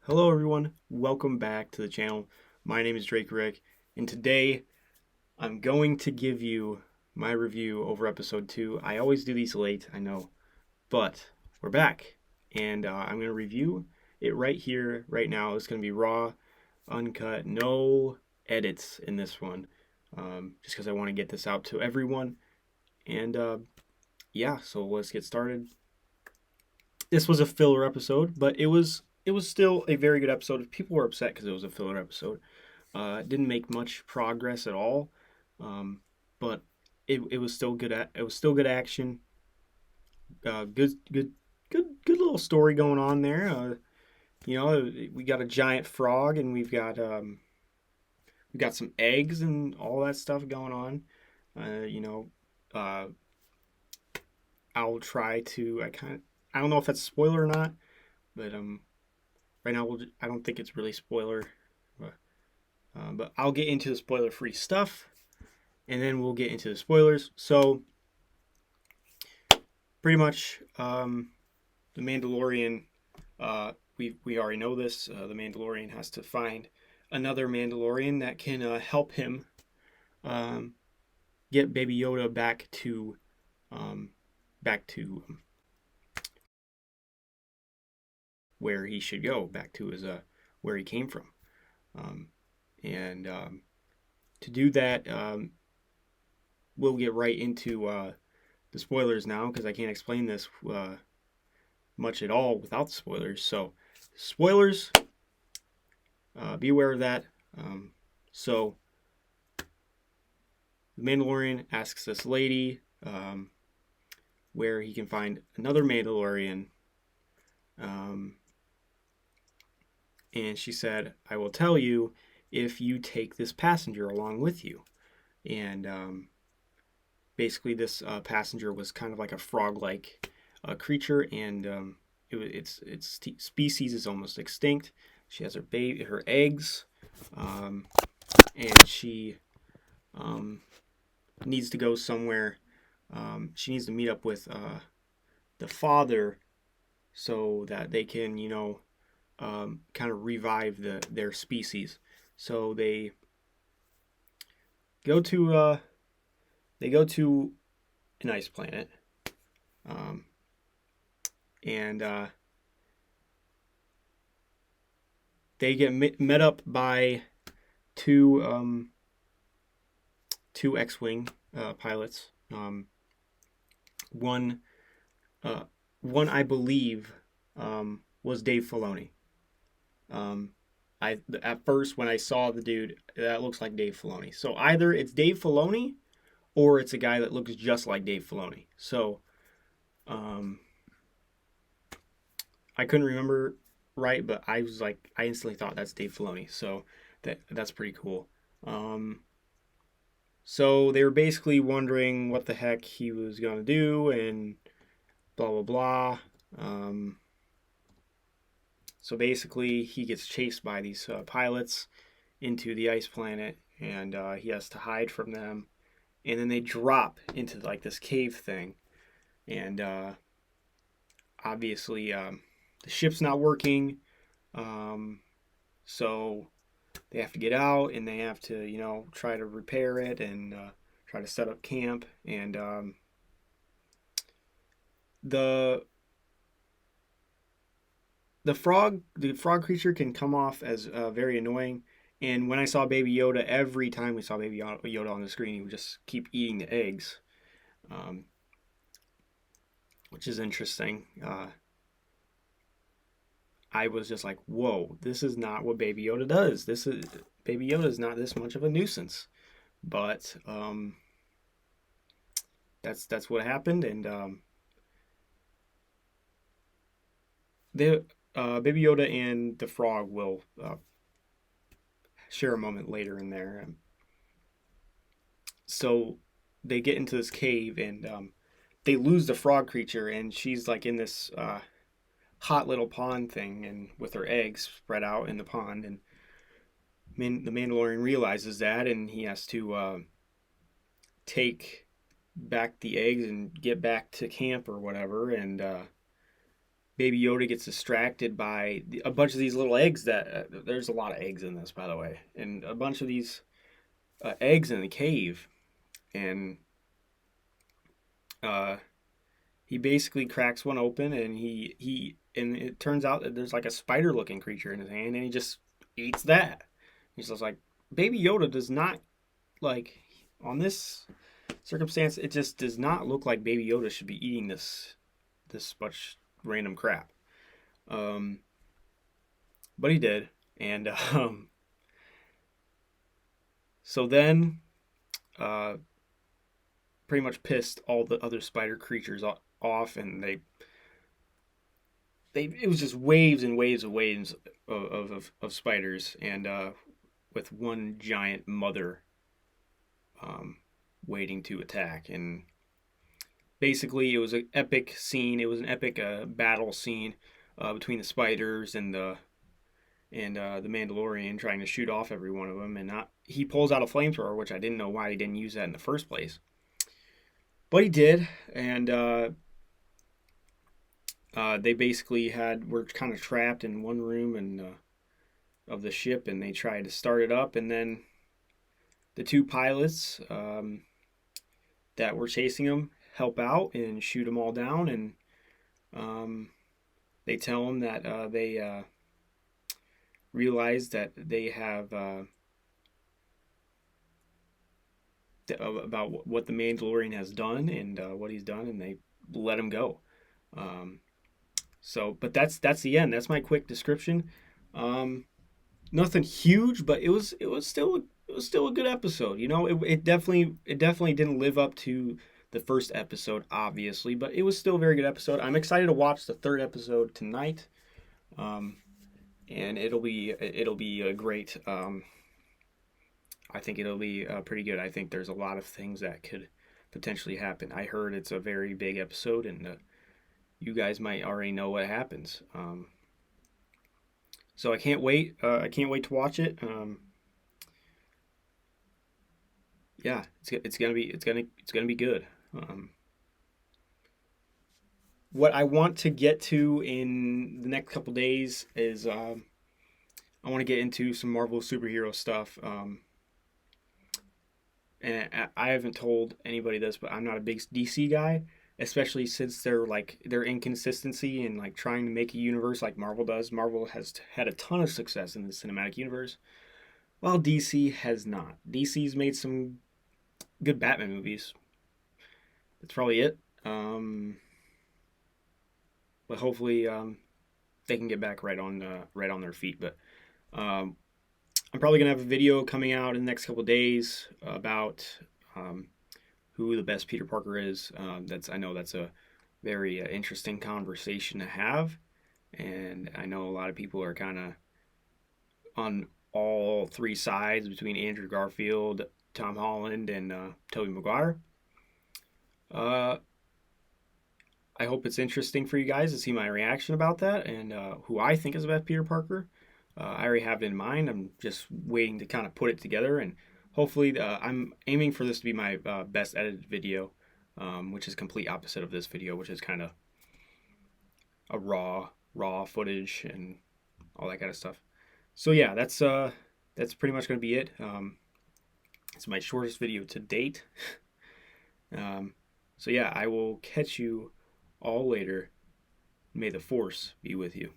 Hello everyone, welcome back to the channel. My name is Drake Rick, and today I'm going to give you my review over episode 2. I always do these late, I know, but we're back, and I'm going to review it right here, right now. It's going to be raw, uncut, no edits in this one, just because I want to get this out to everyone. And yeah, so let's get started. This was a filler episode, but it was still a very good episode. People were upset because it was a filler episode. It didn't make much progress at all, but it was still good. It was still good action. Good little story going on there. We got a giant frog, and we got some eggs and all that stuff going on. Uh, you know, uh, I'll try to. I don't know if that's a spoiler or not, but right now I don't think it's really spoiler. But I'll get into the spoiler-free stuff, and then we'll get into the spoilers. So, pretty much, the Mandalorian. We already know this. The Mandalorian has to find another Mandalorian that can help him um, get Baby Yoda back to where he should go, back to his where he came from. And to do that, we'll get right into the spoilers now because I can't explain this much at all without the spoilers. So, spoilers, be aware of that. So, the Mandalorian asks this lady where he can find another Mandalorian. And she said, I will tell you if you take this passenger along with you. And basically, this passenger was kind of like a frog-like creature, and its species is almost extinct. She has her eggs, and she needs to go somewhere. She needs to meet up with the father so that they can, kind of revive their species. So they go to an ice planet, and they get met up by two X-wing pilots. One I believe was Dave Filoni. At first when I saw the dude, that looks like Dave Filoni. So either it's Dave Filoni or it's a guy that looks just like Dave Filoni. So I couldn't remember right, but I instantly thought that's Dave Filoni. So that's pretty cool. So they were basically wondering what the heck he was gonna do and blah blah blah. So basically, he gets chased by these pilots into the ice planet, and he has to hide from them. And then they drop into like this cave thing, and obviously the ship's not working, so they have to get out and they have to try to repair it and try to set up camp. And the frog creature can come off as very annoying. And when I saw Baby Yoda, every time we saw Baby Yoda on the screen, he would just keep eating the eggs, which is interesting. I was just like, whoa, this is not what Baby Yoda does. Baby Yoda is not this much of a nuisance. But that's what happened, and Baby Yoda and the frog will share a moment later in there. So they get into this cave, and they lose the frog creature, and she's like in this hot little pond thing, and with her eggs spread out in the pond. And the Mandalorian realizes that, and he has to take back the eggs and get back to camp or whatever. And Baby Yoda gets distracted by a bunch of these little eggs that there's a lot of eggs in this, by the way, and a bunch of these eggs in the cave, and uh, he basically cracks one open, and and it turns out that there's like a spider looking creature in his hand, and he just eats that. He's just like, Baby Yoda does not like on this circumstance. It just does not look like Baby Yoda should be eating this much random crap. Um, but he did, and so then uh, pretty much pissed all the other spider creatures off, and they it was just waves and waves of waves of spiders, and with one giant mother um, waiting to attack. And basically, it was an epic scene. It was an epic battle scene between the spiders and the Mandalorian trying to shoot off every one of them. And he pulls out a flamethrower, which I didn't know why he didn't use that in the first place, but he did. And they basically were kind of trapped in one room and of the ship, and they tried to start it up, and then the two pilots that were chasing them help out and shoot them all down, and they tell them that they realize that they have about what the Mandalorian has done and what he's done, and they let him go. But that's the end. That's my quick description. Nothing huge, but it was still a good episode. You know, it definitely didn't live up to the first episode, obviously, but it was still a very good episode. I'm excited to watch the third episode tonight, and it'll be a great. I think it'll be pretty good. I think there's a lot of things that could potentially happen. I heard it's a very big episode, and you guys might already know what happens. So I can't wait. I can't wait to watch it. Yeah, it's gonna be good. What I want to get to in the next couple days is I want to get into some Marvel superhero stuff. And I haven't told anybody this, but I'm not a big DC guy, especially since their inconsistency in like trying to make a universe like Marvel does. Marvel has had a ton of success in the cinematic universe, while DC has not. DC's made some good Batman movies. That's probably it. But hopefully they can get back right on their feet. But um, I'm probably gonna have a video coming out in the next couple of days about who the best Peter Parker is. I know that's a very interesting conversation to have, and I know a lot of people are kind of on all three sides between Andrew Garfield, Tom Holland, and Tobey Maguire. I hope it's interesting for you guys to see my reaction about that and who I think is the best Peter Parker. I already have it in mind. I'm just waiting to kind of put it together, and hopefully I'm aiming for this to be my best edited video, which is complete opposite of this video, which is kind of a raw footage and all that kind of stuff. So yeah, that's pretty much going to be it. It's my shortest video to date. So yeah, I will catch you all later. May the force be with you.